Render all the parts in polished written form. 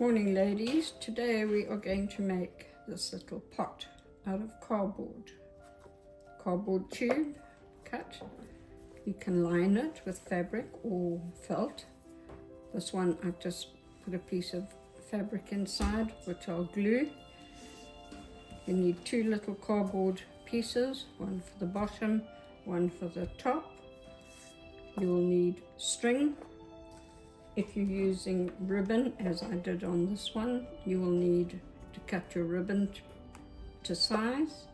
Morning ladies, today we are going to make this little pot out of cardboard tube cut. You can line it with fabric or felt. This one I've just put a piece of fabric inside which I'll glue. You need two little cardboard pieces, one for the bottom, one for the top. You will need string. If you're using ribbon, as I did on this one, you will need to cut your ribbon to size.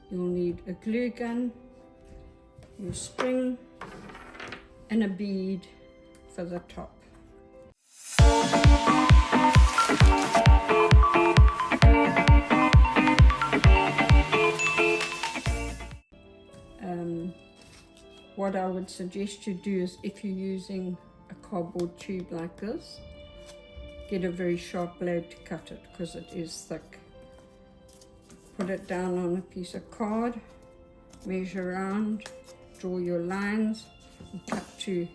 You'll need a glue gun, your string, and a bead for the top. What I would suggest you do is, if you're using a cardboard tube like this, get a very sharp blade to cut it because it is thick. Put it down on a piece of card, measure around, draw your lines, and cut to.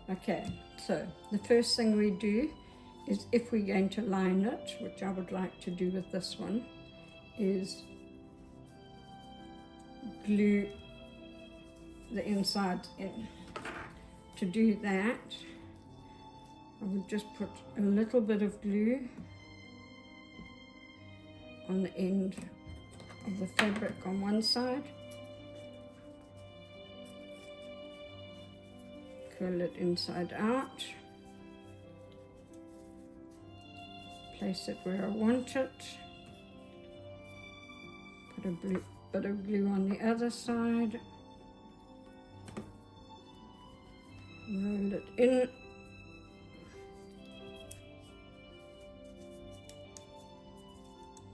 Okay, so the first thing we do is, if we're going to line it, which I would like to do with this one, is glue the inside in. To do that, I would just put a little bit of glue on the end of the fabric on one side, curl it inside out, place it where I want it, put a bit of glue on the other side, roll it in,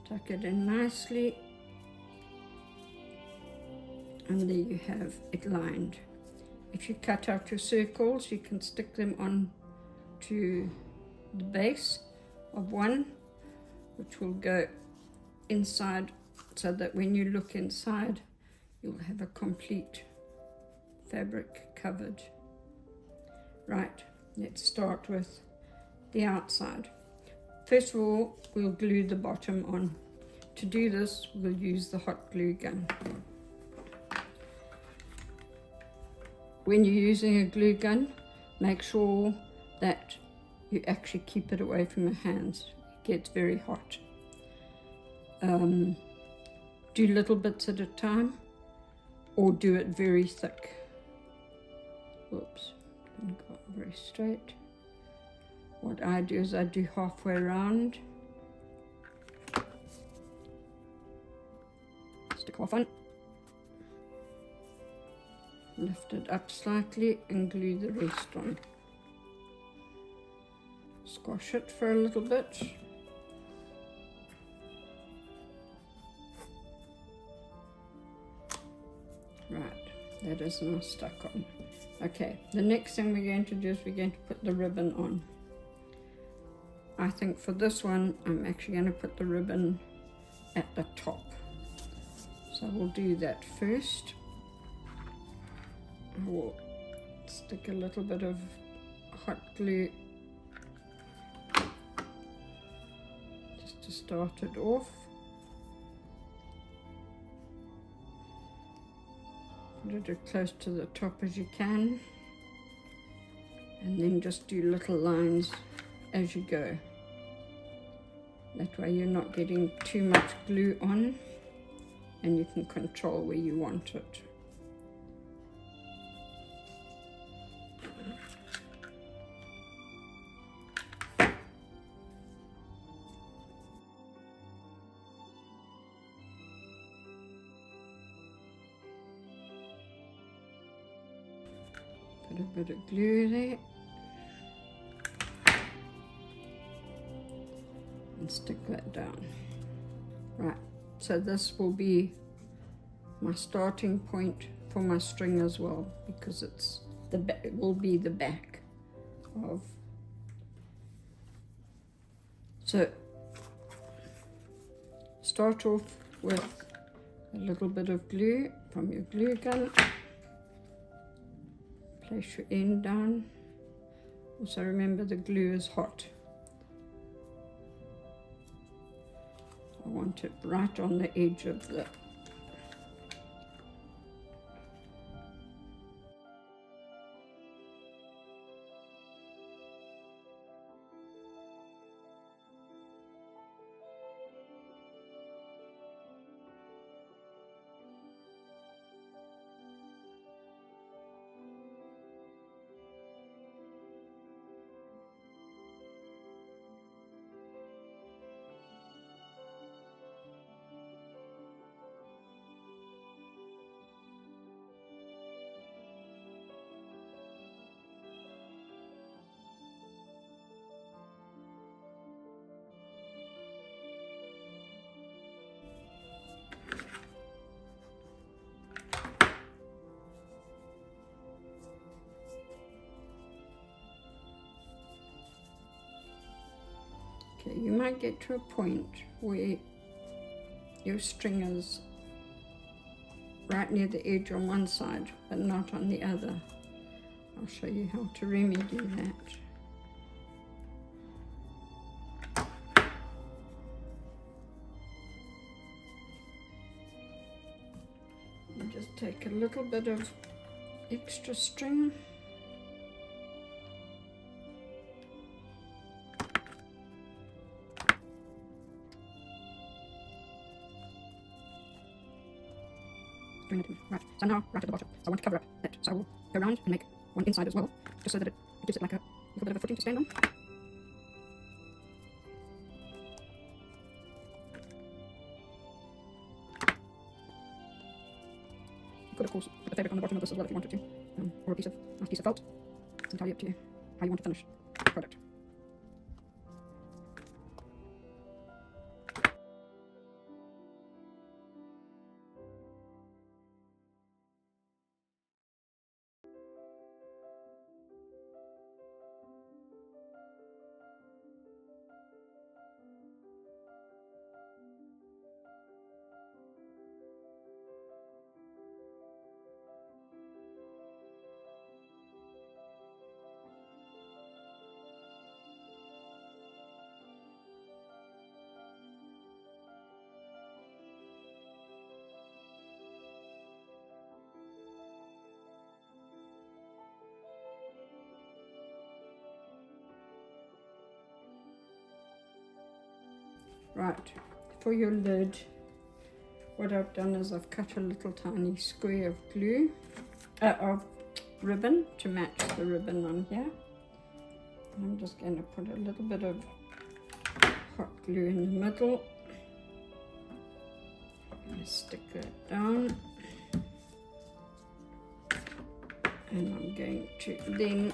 tuck it in nicely, and there you have it lined. If you cut out your circles, you can stick them on to the base of one, which will go inside, so that when you look inside, you'll have a complete fabric covered. Right, let's start with the outside. First of all, we'll glue the bottom on. To do this, we'll use the hot glue gun. When you're using a glue gun, make sure that you actually keep it away from your hands. It gets very hot. Do little bits at a time, or do it very thick. Oops, didn't go very straight. What I do is I do halfway around, stick half on, lift it up slightly and glue the rest on. Squash it for a little bit. Right, that is now stuck on. Okay, the next thing we're going to do is we're going to put the ribbon on. I think for this one, I'm actually going to put the ribbon at the top. So we'll do that first. I will stick a little bit of hot glue just to start it off. Put it as close to the top as you can, and then just do little lines as you go. That way you're not getting too much glue on, and you can control where you want it. Put a bit of glue there. And stick that down. Right, so this will be my starting point for my string as well, because it will be the back of. So start off with a little bit of glue from your glue gun. Place your end down. Also remember the glue is hot. I want it right on the edge of the you might get to a point where your string is right near the edge on one side but not on the other. I'll show you how to remedy that. You just take a little bit of extra string . Right, so now right at the bottom, so I want to cover up that, so I will go around and make one inside as well, just so that it gives it like a little bit of a footing to stand on. You could of course put the fabric on the bottom of this as well if you wanted to, or a nice piece of felt. It's entirely up to you how you want to finish the product. Right, for your lid, what I've done is I've cut a little tiny square of glue, of ribbon to match the ribbon on here. And I'm just going to put a little bit of hot glue in the middle. I'm going to stick that down. And I'm going to then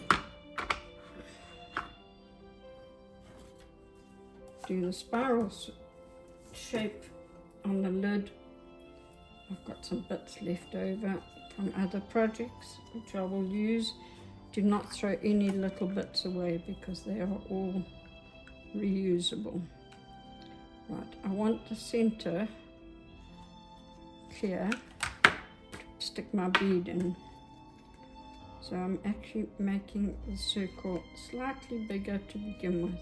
do the spiral shape on the lid. I've got some bits left over from other projects which I will use. Do not throw any little bits away because they are all reusable. Right, I want the center clear to stick my bead in. So I'm actually making the circle slightly bigger to begin with.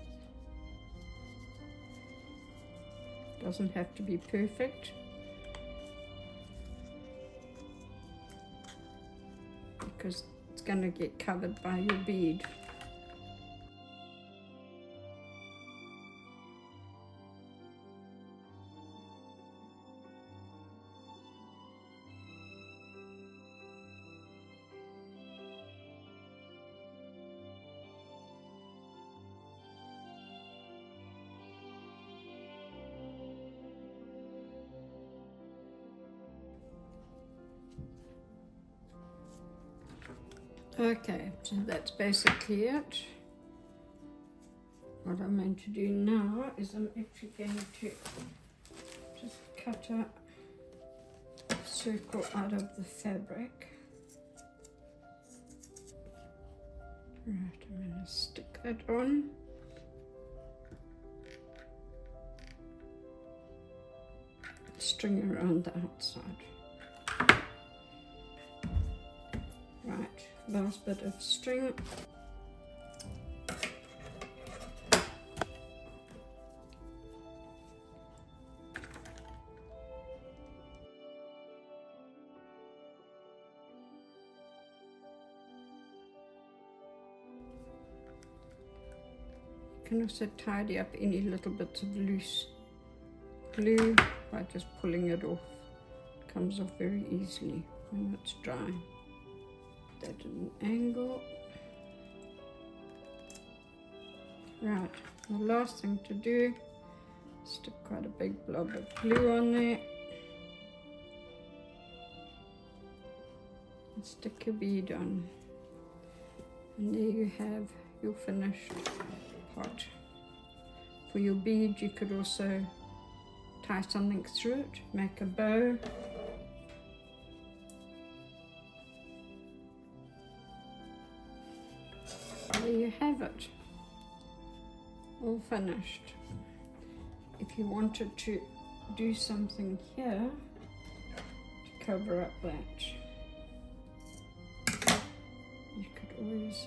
Doesn't have to be perfect, because it's going to get covered by your bead. Okay, so that's basically it. What I'm going to do now is I'm actually going to just cut a circle out of the fabric. Right, I'm going to stick that on. String around the outside. Right, last bit of string. can also tidy up any little bits of loose glue by just pulling it off. It comes off very easily when it's dry. That at an angle. Right, the last thing to do, stick quite a big blob of glue on there. And stick your bead on. And there you have your finished pot. For your bead, you could also tie something through it, make a bow. There you have it, all finished. If you wanted to do something here to cover up that, you could always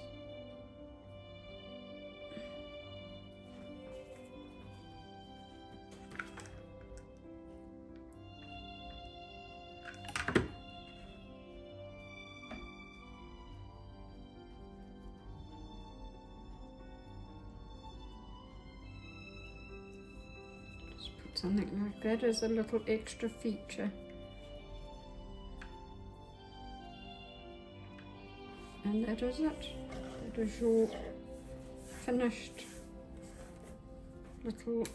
something like that as a little extra feature. And that is it. That is your finished little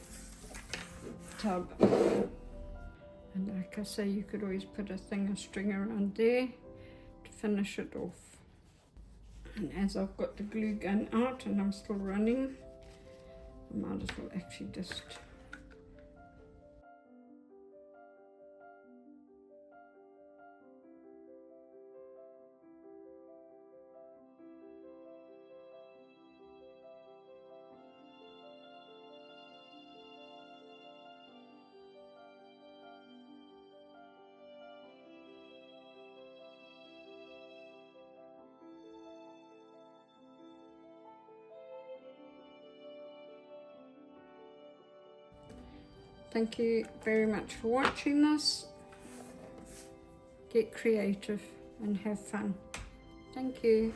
tub. And like I say, you could always put a string around there to finish it off. And as I've got the glue gun out and I'm still running, I might as well actually just Thank you very much for watching this. Get creative and have fun. Thank you.